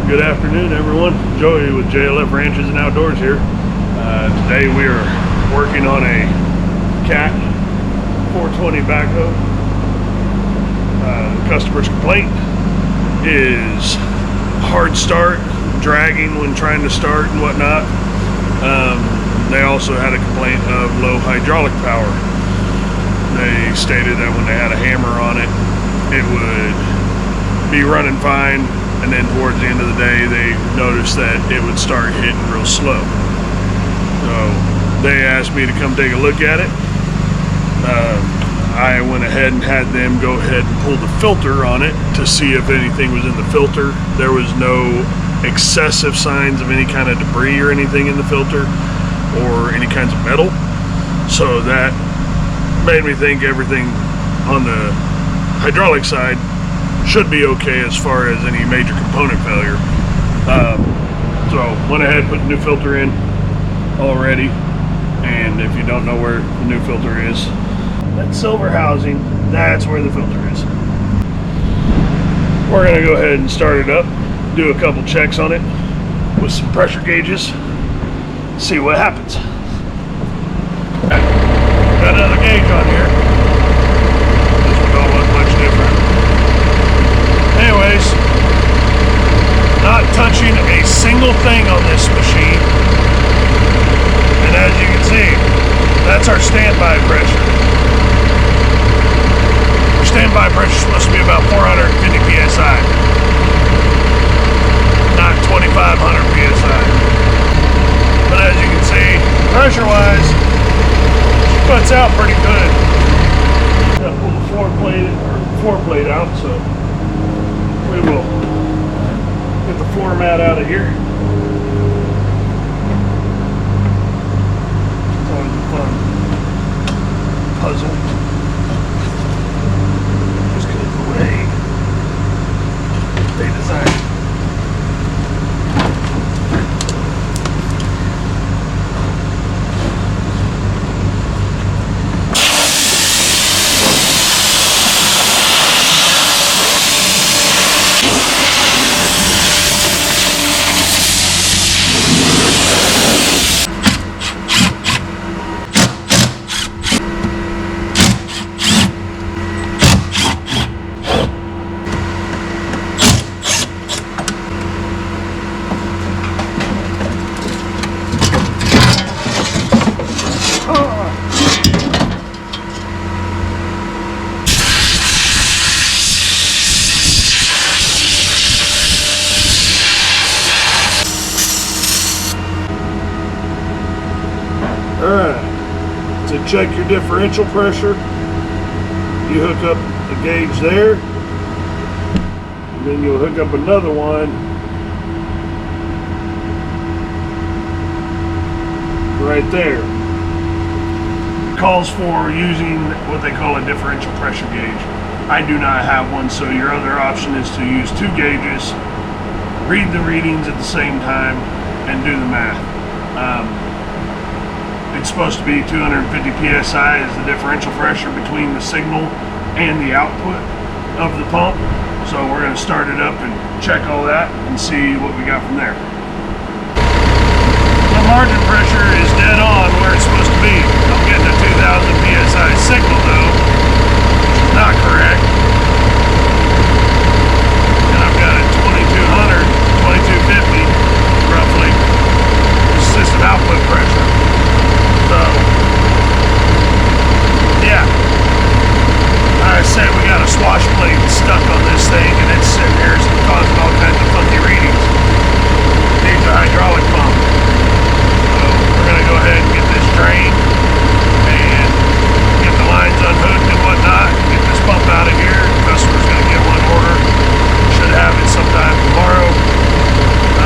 Good afternoon, everyone. Joey with JLF Ranches and Outdoors here. Today we are working on a Cat 420 backhoe. The customer's complaint is hard start, dragging when trying to start and whatnot. They also had a complaint of low hydraulic power. They stated that when they had a hammer on it, it would be running fine, and then towards the end of the day they noticed that it would start hitting real slow. So they asked me to come take a look at it. I went ahead and had them go ahead and pull the filter on it to see if anything was in the filter. There was no excessive signs of any kind of debris or anything in the filter or any kinds of metal, so that made me think everything on the hydraulic side should be okay as far as any major component failure. So went ahead and put the new filter in already, and if you don't know where the new filter is, that silver housing, that's where the filter is. We're going to go ahead and start it up, do a couple checks on it with some pressure gauges, see what happens. Got another gauge on here. This one don't look much different. Anyways, not touching a single thing on this machine. And as you can see, that's our standby pressure. Our standby pressure is supposed to be about 450 psi, not 2,500 psi. But as you can see, pressure-wise, she puts out pretty good. Got to pull the floor plate out, so we will get the floor mat out of here. It's always a fun puzzle. Just because of the way they designed it. Alright, to check your differential pressure, you hook up the gauge there, and then you'll hook up another one right there. Calls for using what they call a differential pressure gauge. I do not have one, so your other option is to use two gauges, read the readings at the same time, and do the math. It's supposed to be 250 psi is the differential pressure between the signal and the output of the pump. So we're going to start it up and check all that and see what we got from there. The margin pressure is dead on where it's supposed to be. I'm getting a 2000 psi signal though, which is not correct. And I've got a 2200, 2250 roughly system output pressure. So, yeah, I said we got a swash plate stuck on this thing, and it's sitting here causing all kinds of funky readings. It needs a hydraulic pump. So we're going to go ahead and get this drained and get the lines unhooked and whatnot, get this pump out of here. The customer's going to get one order. Should have it sometime tomorrow.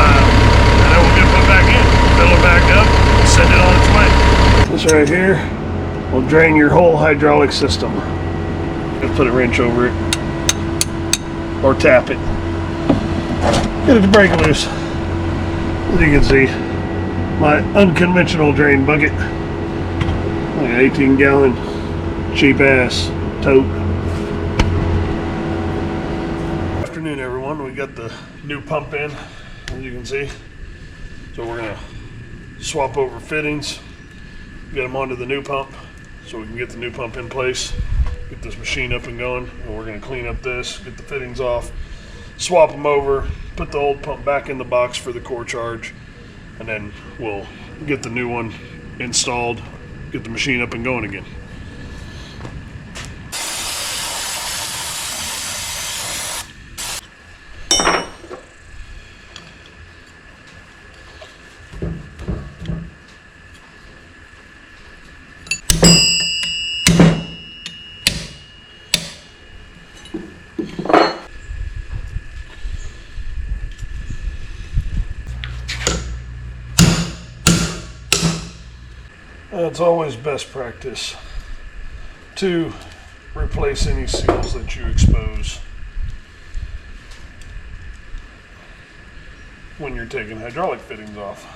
And then we'll get it put back in, fill it back up, and send it on its way. This right here will drain your whole hydraulic system. Just put a wrench over it or tap it. Get it to break loose. As you can see, my unconventional drain bucket, like an 18-gallon cheap ass tote. Good afternoon, everyone. We got the new pump in. as you can see. So we're gonna swap over fittings, get them onto the new pump so we can get the new pump in place, get this machine up and going. And we're gonna clean up this, get the fittings off, swap them over, put the old pump back in the box for the core charge, and then we'll get the new one installed, get the machine up and going again. It's always best practice to replace any seals that you expose when you're taking hydraulic fittings off,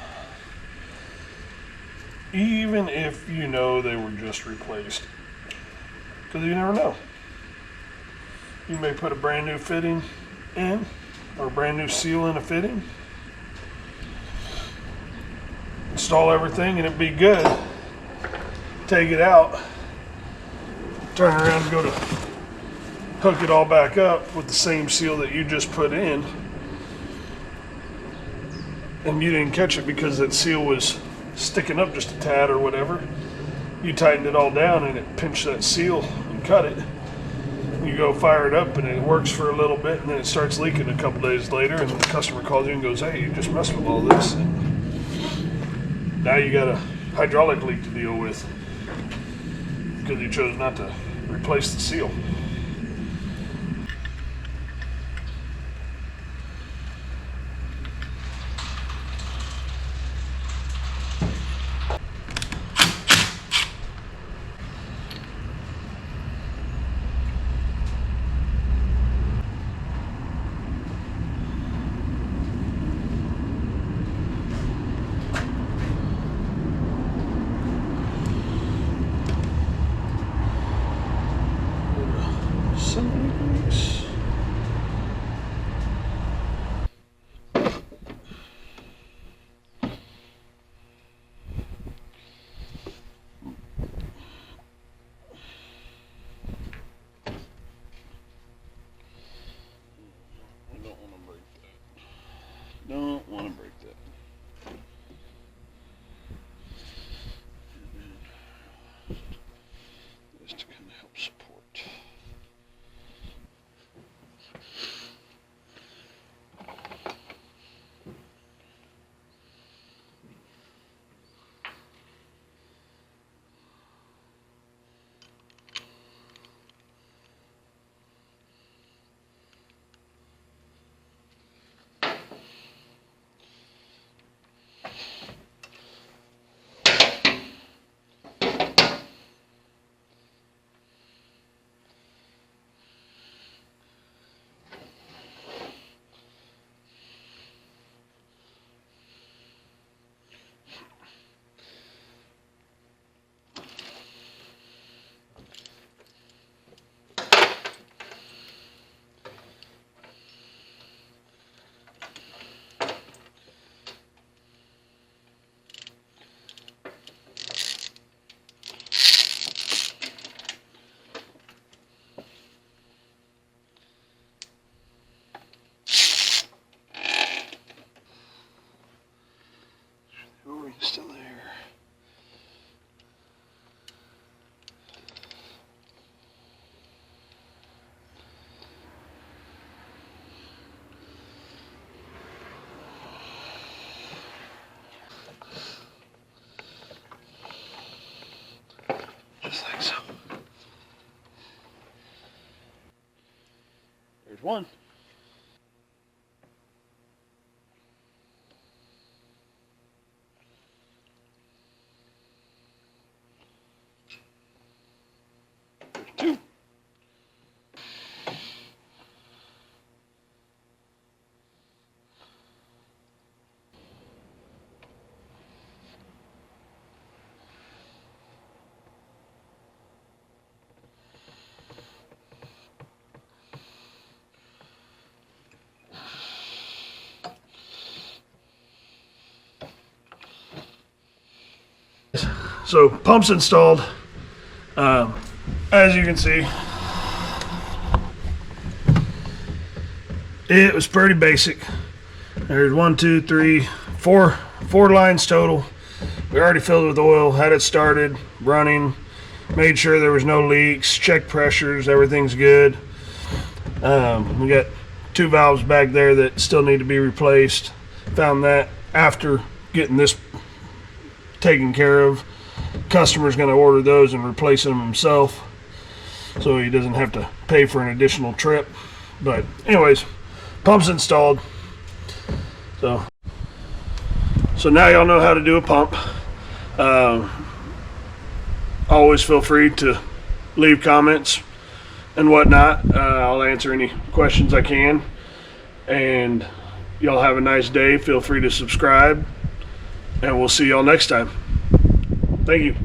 even if you know they were just replaced, because you never know. You may put a brand new fitting in, or a brand new seal in a fitting, install everything and it'd be good. Take it out, turn around and go to hook it all back up with the same seal that you just put in, and you didn't catch it because that seal was sticking up just a tad or whatever. You tightened it all down and it pinched that seal and cut it. You go fire it up and it works for a little bit, and then it starts leaking a couple days later, and the customer calls you and goes, "Hey, you just messed with all this." And now you got a hydraulic leak to deal with because you chose not to replace the seal. Don't want to break that. And then this to kind of help support. Still there. Just like so. There's one. Two. So pump's installed. As you can see, it was pretty basic. There's 1, 2, 3, 4 lines total. We already filled it with oil, had it started, running, made sure there was no leaks, checked pressures, everything's good. We got 2 valves back there that still need to be replaced. Found that after getting this taken care of. Customer's going to order those and replace them himself, so he doesn't have to pay for an additional trip. But anyways, pump's installed. So now y'all know how to do a pump. Always feel free to leave comments and whatnot. I'll answer any questions I can. And y'all have a nice day. Feel free to subscribe. And we'll see y'all next time. Thank you.